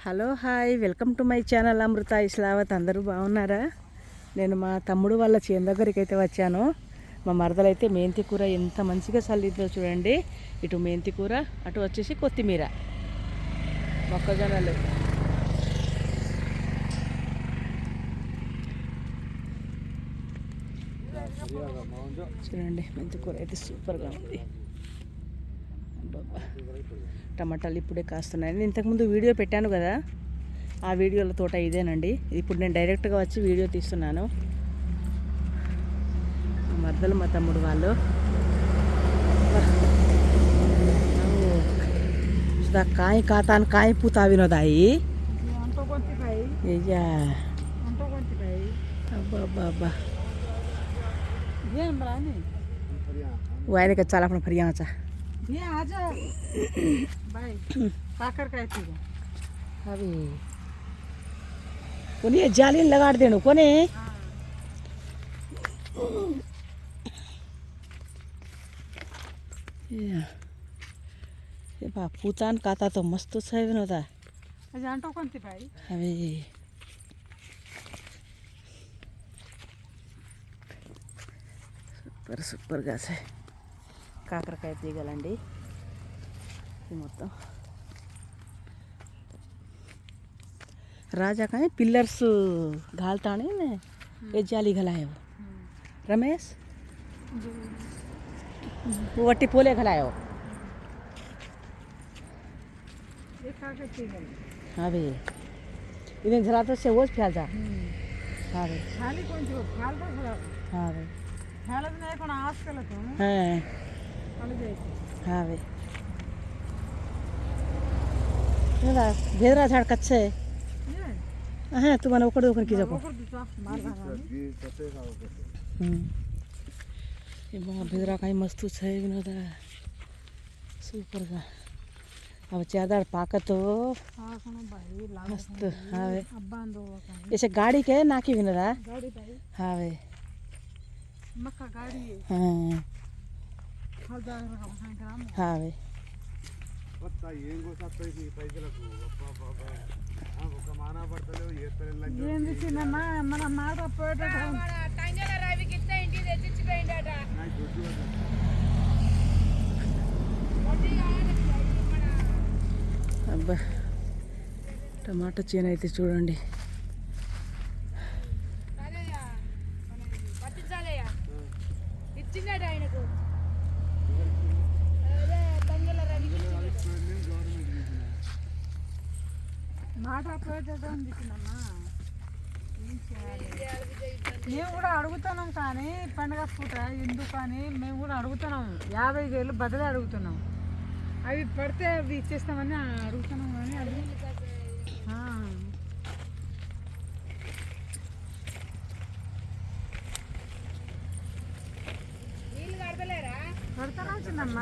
Hello hi welcome to my channel Amrutha Islavath. అందరూ బాగున్నారా? నేను మా తమ్ముడు వాళ్ళ చేను దగ్గరికి అయితే వచ్చాను. మా మరదలైతే మెంతి కూర ఎంత మంచిగా చల్లిందో చూడండి. ఇటు మెంతి కూర, అటు వచ్చేసి కొత్తిమీర, మొక్కజొన్నలు. చూడండి మెంతి కూర అయితే సూపర్గా ఉంది. టమాటాలు ఇప్పుడే కాస్తున్నాయి. ఇంతకుముందు వీడియో పెట్టాను కదా, ఆ వీడియోల తోట ఇదేనండి. ఇప్పుడు నేను డైరెక్ట్గా వచ్చి వీడియో తీస్తున్నాను. మద్దలు మా తమ్ముడు వాళ్ళు కాయ కాతాను కాయ పూతా వినోదాయి. అబ్బా वायने का चाल अपना फरिया चा ये आजा भाई काकर का थी अभी कोनी जाली लगा देनो कोने ये बाप पुतान काता तो मस्त है विनोदा जानतो कौन थी भाई अभी సూపర్ సూపర్గా కాకరకాయ తీగలండి ఇది మొత్తం. राजा का पिलर्स घालता ने ये जाली घलायो रमेश वो वट्टी पोले घलायो हाँ भाई इधर जरा तो से वो फैल जा हाँ भाई खाली कौन सी फाल का खड़ा हाँ भाई हालत नहीं कौन आस के लतो हाँ वाले जाए हाँ भाई ना भेदरा झाड़ कच्चे हाँ तू मना उकड़ उकड़ की जाको ये बाबा भेदरा कहीं मस्त है विनोदा सुपर का अब चादर पाका तो मस्त हाँ भाई ऐसे गाड़ी के ना की विनोदा हाँ भाई मक्का गाड़ी है हाँ हाँ भाई ఏంది చిన్నమ్మ మన మాట అబ్బా టమాటా చేను అయితే చూడండి. మాట ఉంది చిన్నమ్మ. మేము కూడా అడుగుతున్నాం కానీ పండుగ పూట ఎందుకని మేము కూడా అడుగుతున్నాం. 50,000 బదులు అడుగుతున్నాం. అవి పడితే అవి ఇచ్చేస్తామని అడుగుతున్నాం కానీ అది పడతారా చిన్నమ్మ.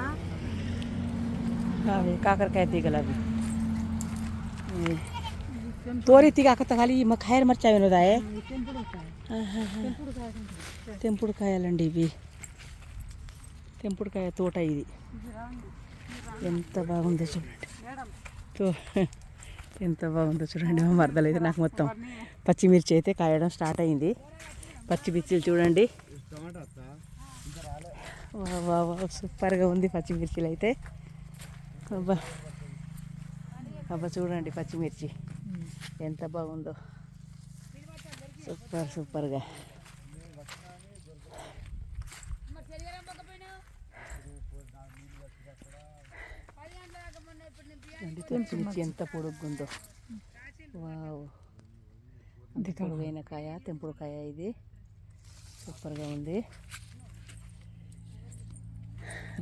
కాకరకాయ తీగలు అవి తోరి తీగాక ఖాళీ ఖైర్ మర్చా వినోదాయే తెంపుడుకాయలండి ఇవి. తెంపుడుకాయ తోట ఇది ఎంత బాగుందో చూడండి. ఎంత బాగుందో చూడండి. మా మరదలు అయితే నాకు మొత్తం పచ్చిమిర్చి అయితే కాయడం స్టార్ట్ అయింది. పచ్చిమిర్చిలు చూడండి సూపర్గా ఉంది పచ్చిమిర్చిలు అయితే. అబ్బా అబ్బా చూడండి పచ్చిమిర్చి ఎంత బాగుందో సూపర్ సూపర్గా. పచ్చిమిర్చి ఎంత పొడుగ్గుందో. వావ్ అంత పొడుగైన కాయ తెంపుడుకాయ ఇది సూపర్గా ఉంది.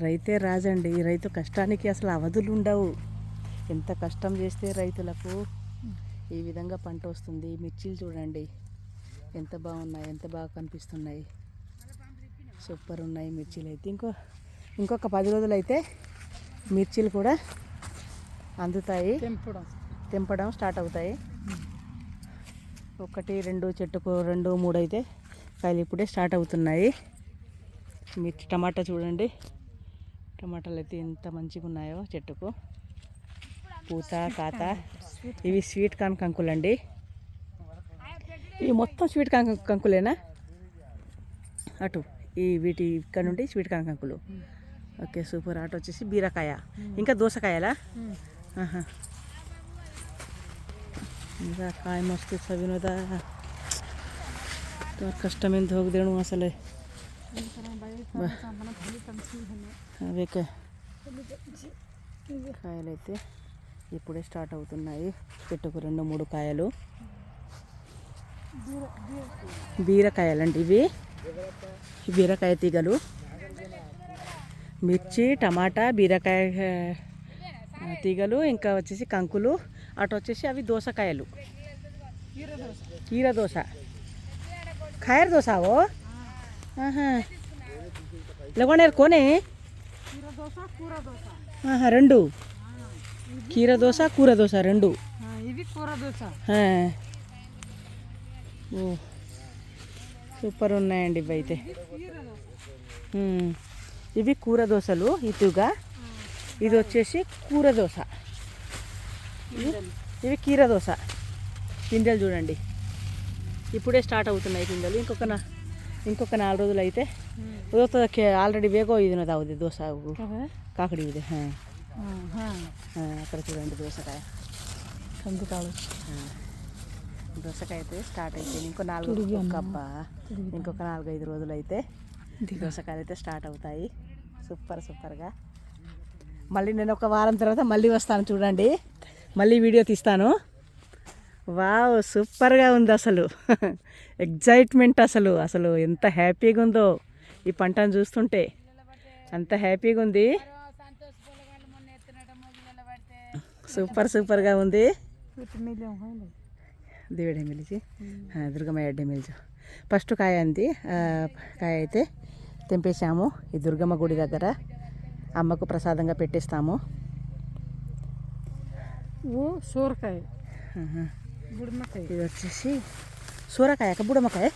రైతే రాజండి. ఈ రైతు కష్టానికి అసలు అవధులు ఉండవు. ఎంత కష్టం చేస్తే రైతులకు ఈ విధంగా పంట వస్తుంది. మిర్చీలు చూడండి ఎంత బాగున్నాయి, ఎంత బాగా కనిపిస్తున్నాయి. సూపర్ ఉన్నాయి మిర్చీలు అయితే. ఇంకొక 10 రోజులు అయితే మిర్చీలు కూడా అందుతాయి, తెంపడం స్టార్ట్ అవుతాయి. 1, 2 చెట్టుకు 2, 3 అయితే కాయలు ఇప్పుడే స్టార్ట్ అవుతున్నాయి. మిర్చి టమాటా చూడండి. టమాటాలు అయితే ఎంత మంచిగా ఉన్నాయో చెట్టుకు. పూత కాత. ఇవి స్వీట్ కార్న్ కంకులు అండి. ఇవి మొత్తం స్వీట్ కార్న్ కంకులేనా? అటు ఈ వీటి ఇక్కడ నుండి స్వీట్ కార్న్ కంకులు. Okay super. అటు వచ్చేసి బీరకాయ, ఇంకా దోసకాయలా? ఆహా. ఇంకా काय मस्त विनोदा तो कष्ट में धोक देणु असले అవే కాయలు అయితే ఇప్పుడే స్టార్ట్ అవుతున్నాయి. చెట్టుకు 2-3 కాయలు బీరకాయలండి ఇవి. బీరకాయ తీగలు, మిర్చి, టమాటా, బీరకాయ తీగలు, ఇంకా వచ్చేసి కంకులు. అటు వచ్చేసి అవి దోసకాయలు, కీర దోశ, ఖైర్ దోశ. ఓ లేకుండా కొనే రెండు కీర దోశ, కూర దోశ రెండు. ఇది కూర దోశ. సూపర్ ఉన్నాయండి ఇవి అయితే. ఇవి కూర దోశలు ఇటుగా. ఇది వచ్చేసి కూర దోశ. ఇవి కీర దోశ. పిందెలు చూడండి ఇప్పుడే స్టార్ట్ అవుతున్నాయి పిందెలు. ఇంకొక 4 రోజులు అయితే ఆల్రెడీ వేగో ఇది అవుతుంది దోశ కాకడి ఇది. అక్కడ చూడండి దోసకాయ, కందుకాలు. దోసకాయ అయితే స్టార్ట్ అయిపోయింది. ఇంకో 4-5 రోజులు అయితే దోసకాయలు అయితే స్టార్ట్ అవుతాయి. సూపర్గా. మళ్ళీ నేను ఒక వారం తర్వాత మళ్ళీ వస్తాను చూడండి, మళ్ళీ వీడియో తీస్తాను. వావ్ సూపర్గా ఉంది అసలు. ఎగ్జైట్మెంట్ అసలు ఎంత హ్యాపీగా ఉందో ఈ పంటను చూస్తుంటే. అంత హ్యాపీగా ఉంది. సూపర్గా ఉంది. దేవుడు ఎమ్మెల్యేజీ దుర్గమ్మ ఎడ్డ ఎమ్మెల్యే ఫస్ట్ కాయ అంది. కాయ అయితే తెంపేశాము. ఈ దుర్గమ్మ గుడి దగ్గర అమ్మకు ప్రసాదంగా పెట్టేస్తాము. సూరకాయ, ఇది వచ్చేసి సూరకాయ, బుడమకాయ.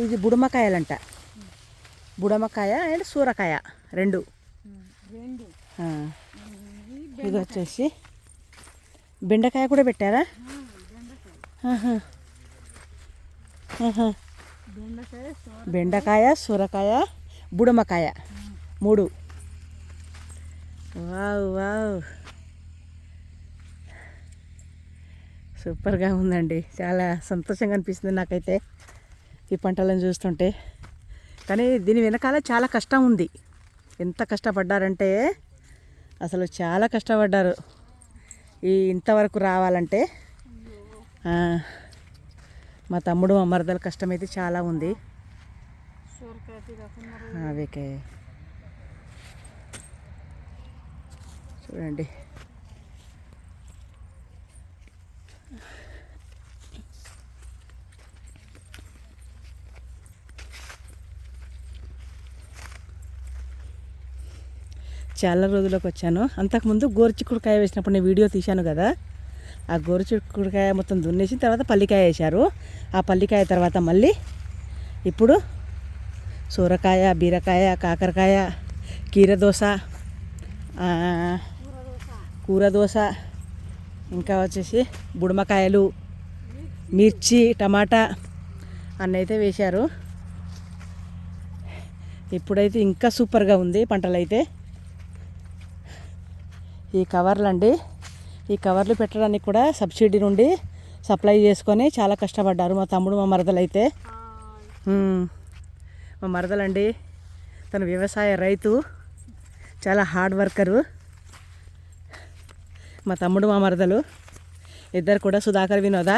ఇది బుడమకాయలంట. బుడమకాయ అండ్ సూరకాయ రెండు. ఇది వచ్చేసి బెండకాయ కూడా పెట్టారా? బెండకాయ, సూరకాయ, బుడమకాయ 3. వావ్ సూపర్గా ఉందండి. చాలా సంతోషంగా అనిపిస్తుంది నాకైతే ఈ పంటలను చూస్తుంటే. కానీ దీని వెనకాల చాలా కష్టం ఉంది. ఎంత కష్టపడ్డారంటే అసలు చాలా కష్టపడ్డారు ఇంతవరకు రావాలంటే. మా తమ్ముడు మా మరదల కష్టం అయితే చాలా ఉంది. అవేకే చూడండి. చాలా రోజులకు వచ్చాను. అంతకుముందు గోరుచిక్కుడుకాయ వేసినప్పుడు నేను వీడియో తీశాను కదా, ఆ గోరుచిక్కుడుకాయ మొత్తం దున్నేసి తర్వాత పల్లికాయ వేశారు. ఆ పల్లికాయ తర్వాత మళ్ళీ ఇప్పుడు సూరకాయ, బీరకాయ, కాకరకాయ, కీర దోశ, కూర దోశ, ఇంకా వచ్చేసి బుడమకాయలు, మిర్చి, టమాటా అన్నైతే వేశారు. ఇప్పుడైతే ఇంకా సూపర్గా ఉంది పంటలు అయితే. ఈ కవర్లు అండి, ఈ కవర్లు పెట్టడానికి కూడా సబ్సిడీ నుండి సప్లై చేసుకొని చాలా కష్టపడ్డారు మా తమ్ముడు మా మరదలు అయితే. మా మరదలండి తను వ్యవసాయ రైతు, చాలా హార్డ్ వర్కరు. మా తమ్ముడు మా మరదలు ఇద్దరు కూడా సుధాకర్ వినోద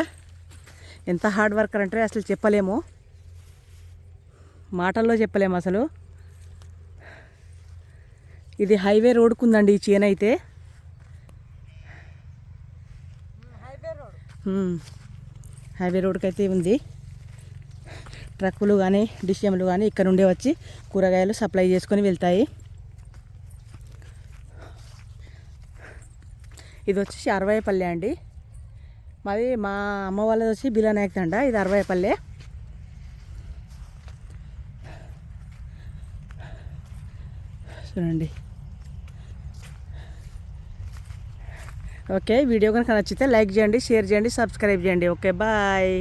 ఎంత హార్డ్ వర్కర్ అంటే అసలు చెప్పలేము, మాటల్లో చెప్పలేము అసలు. ఇది హైవే రోడ్కుందండి ఈ చేను అయితే. హైవే రోడ్కి అయితే ఉంది. ట్రక్కులు కానీ డిసిఎంలు కానీ ఇక్కడ నుండే వచ్చి కూరగాయలు సప్లై చేసుకొని వెళ్తాయి. ఇది వచ్చేసి 60 పల్లె అండి. మాది మా అమ్మ వాళ్ళది వచ్చి బిలానాయక్ తండ. ఇది 60 పల్లె. చూడండి ఓకే, వీడియో కనుక నచ్చితే లైక్ చేయండి, షేర్ చేయండి, సబ్స్క్రైబ్ చేయండి. Okay, bye.